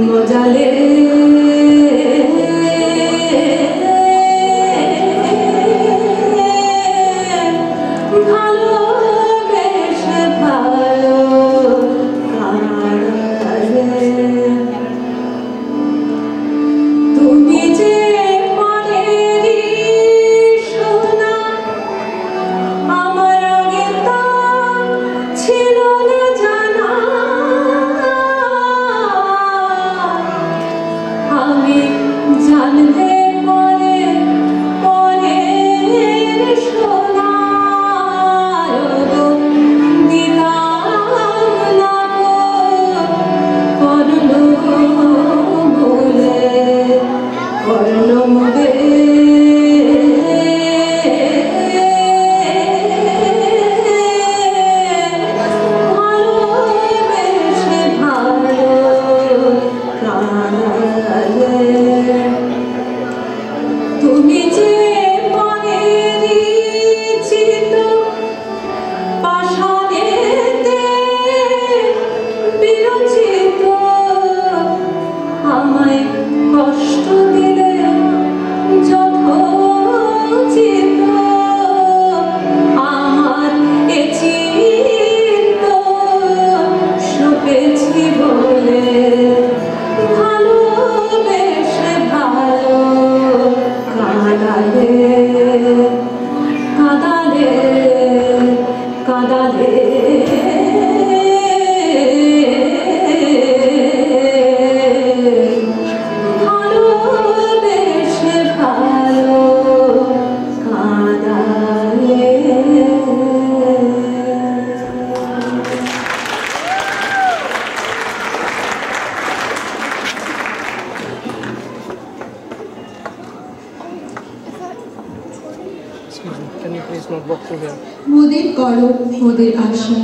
মজালে ভালোবেসে ভালো কাঁদালে তুমি যে মনেরই সোনা আমার আগে তা ছিল না জানা আমি জানতে পরে মনের সোনা দিলাম না করল বলে করল মুদে ভালোবেসে ভালো কাঁদালে তুমি যে মনেরই চিত পাষাণেতে বিরচিত আমায় কষ্ট দিলে যথোচিত আমার এ চিত্ত সপেছি বলে ভালোবেসে ভালো কাঁদালে কাঁদালে কাঁদালে ভালোবেসে ভালো কাঁদালে Excuse me, can you please not walk through here? মোদের করো মোদের আশা